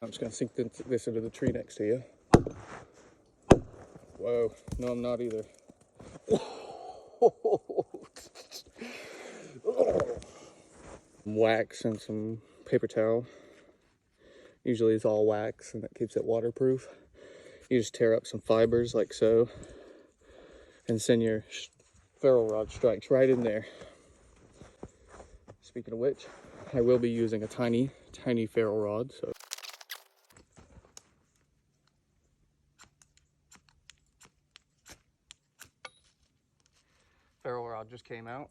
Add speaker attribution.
Speaker 1: I'm just gonna sink this into the tree next to you. Whoa, no, I'm not either. Wax and some paper towel. Usually it's all wax and that keeps it waterproof. You just tear up some fibers like so and send your ferrule rod strikes right in there. Speaking of which, I will be using a tiny ferrule rod. So ferrule rod just came out.